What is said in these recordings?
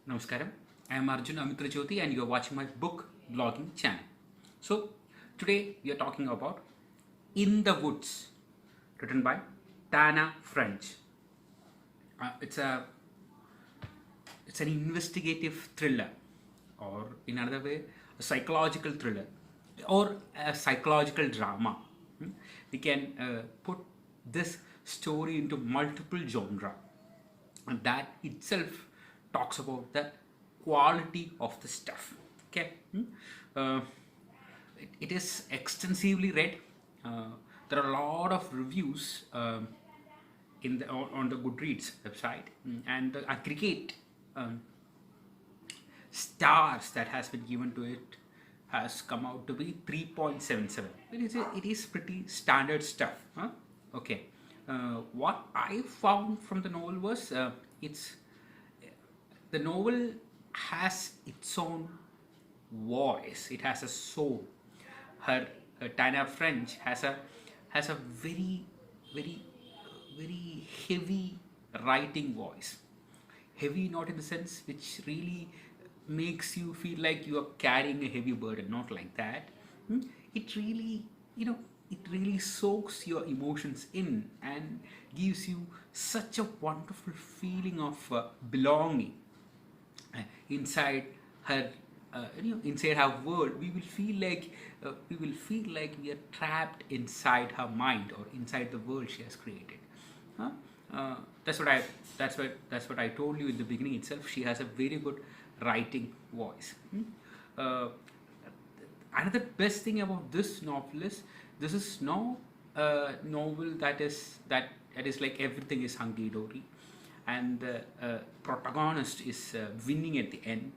Namaskaram. I am Arjun Amitra Jyoti and you are watching my book blogging channel. So, today we are talking about In the Woods, written by Tana French. It's an investigative thriller, or in another way, a psychological thriller, or a psychological drama. We can put this story into multiple genre, and that itself talks about the quality of the stuff. Okay. Uh, it is extensively read. There are a lot of reviews on the Goodreads website, and the aggregate um, stars that has been given to it has come out to be 3.77. It is pretty standard stuff. Huh? Okay. What I found from the novel was it's the novel has its own voice. It has a soul. Tana French has a very very very heavy writing voice. Heavy not in the sense which really makes you feel like you are carrying a heavy burden, not like that. It really, it really soaks your emotions in and gives you such a wonderful feeling of belonging inside her. Inside her world, we will feel like we are trapped inside her mind or inside the world she has created. Huh? That's what I told you in the beginning itself. She has a very good writing voice. Uh, Another best thing about this novel is this is no novel that is like everything is hunky dory, and the protagonist is winning at the end.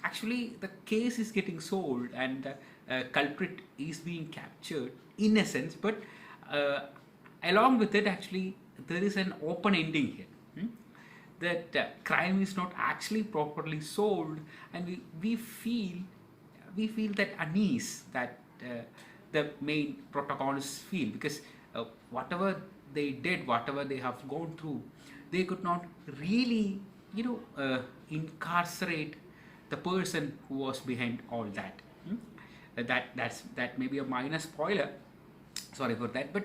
Actually, the case is getting solved and the culprit is being captured in a sense, but uh, along with it, actually, there is an open ending here. That crime is not actually properly solved, and we feel that unease that the main protagonists feel, because whatever they did, whatever they have gone through, they could not really, incarcerate the person who was behind all that. That may be a minor spoiler. Sorry for that, but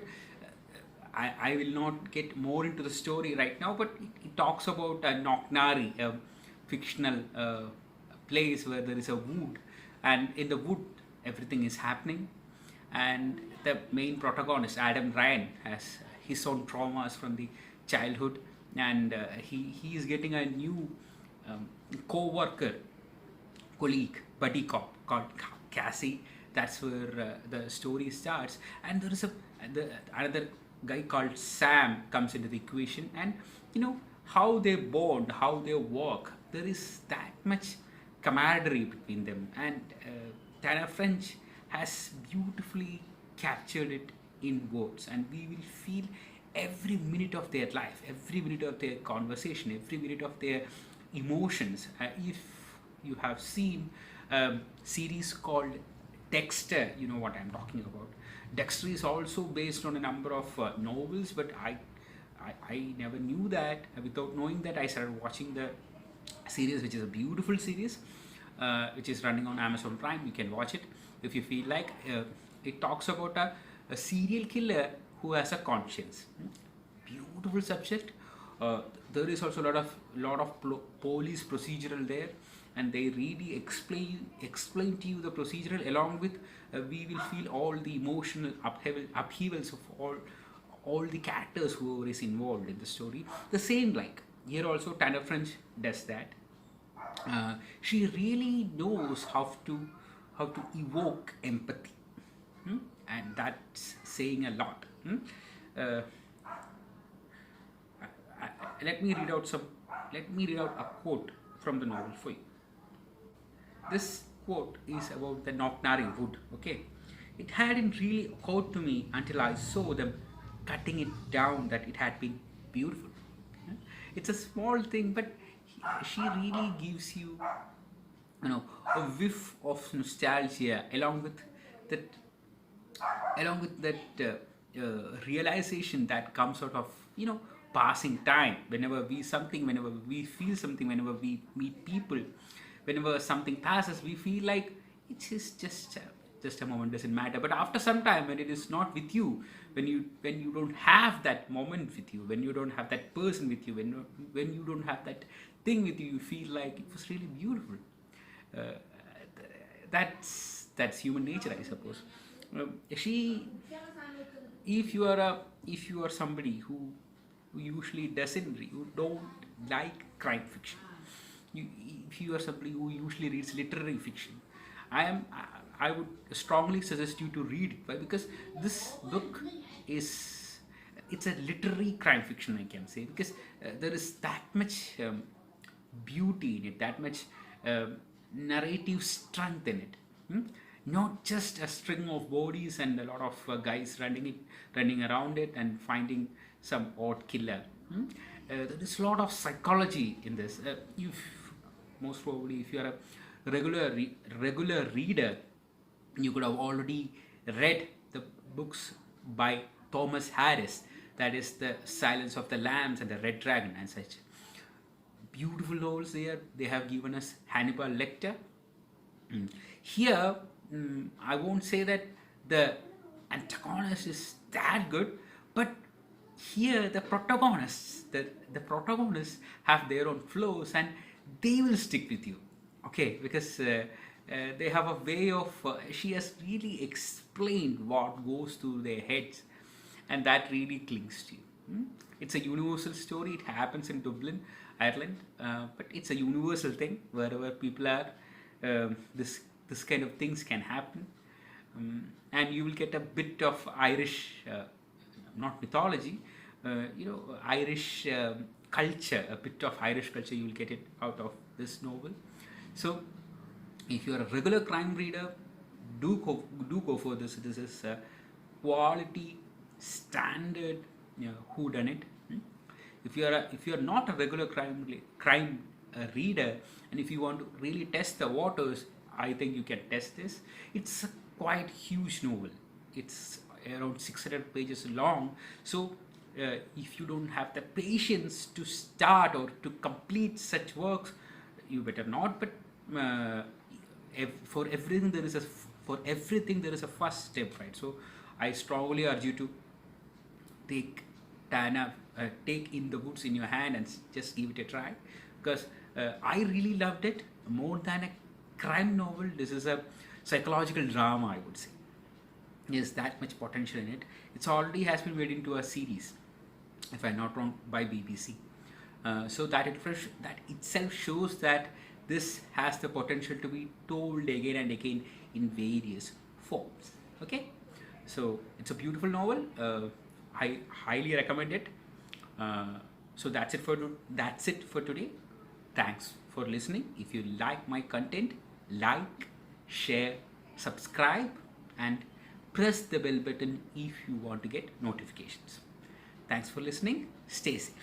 I will not get more into the story right now. But it talks about Knocknari, a fictional place where there is a wood, and in the wood everything is happening, and the main protagonist Adam Ryan has his own traumas from the childhood, and he is getting a new um, co-worker, colleague, buddy cop called Cassie. That's where the story starts, and there is another guy called Sam comes into the equation, and how they bond, how they work. There is that much camaraderie between them, and Tana French has beautifully captured it in words, and we will feel every minute of their life, every minute of their conversation, every minute of their emotions. If you have seen a series called Dexter, you know what I'm talking about. Dexter is also based on a number of novels, but I never knew that. Without knowing that, I started watching the series, which is a beautiful series, which is running on Amazon Prime. You can watch it if you feel like. It talks about a serial killer who has a conscience. Beautiful subject. There is also a lot of police procedural there, and they really explain to you the procedural. Along with we will feel all the emotional upheavals of all the characters who is involved in the story. The same, like here also Tana French does that. She really knows how to evoke empathy. And that's saying a lot. Uh, Let me read out a quote from the novel for you. This quote is about the Knocknari wood. Okay, it hadn't really occurred to me until I saw them cutting it down that it had been beautiful. It's a small thing, but she really gives a whiff of nostalgia that along with that realization that comes out of passing time, whenever we feel something, whenever we meet people, whenever something passes, we feel like it is just a moment, doesn't matter. But after some time, when it is not with you, when you don't have that moment with you, when you don't have that person with you, when you don't have that thing with you, you feel like it was really beautiful. uh, that's human nature, I suppose. She if you are a if you are somebody who usually who don't like crime fiction, you, if you are somebody who usually reads literary fiction, I would strongly suggest you to read it. Why? Because this book is it's a literary crime fiction, I can say, because there is that much beauty in it, that much narrative strength in it. Hmm? Not just a string of bodies and a lot of guys running around it and finding some odd killer. Hmm? There is a lot of psychology in this. Most probably, if you are a regular reader, you could have already read the books by Thomas Harris, that is the Silence of the Lambs and the Red Dragon and such. Beautiful novels there. They have given us Hannibal Lecter. Here, I won't say that the antagonist is that good, but here the protagonists have their own flaws, and they will stick with you. Okay, because they have a way of she has really explained what goes through their heads, and that really clings to you. It's a universal story. It happens in Dublin, Ireland, but it's a universal thing. Wherever people are, this kind of things can happen. And you will get a bit of Irish, not mythology, Irish culture, a bit of Irish culture. You will get it out of this novel. So, if you are a regular crime reader, do go for this. This is quality, standard, whodunit. If you are not a regular crime reader, and if you want to really test the waters, I think you can test this. It's a quite huge novel. It's around 600 pages long. So if you don't have the patience to start or to complete such works, you better not. But for everything there is a first step, right? So I strongly urge you to take take In the Woods in your hand and just give it a try, because I really loved it. More than a crime novel, this is a psychological drama, I would say. There's that much potential in it. It's already has been made into a series, if I'm not wrong, by BBC. So that itself shows that this has the potential to be told again and again in various forms. Okay, so it's a beautiful novel. I highly recommend it. So that's it for today. Thanks for listening. If you like my content, like, share, subscribe, and press the bell button if you want to get notifications. Thanks for listening. Stay safe.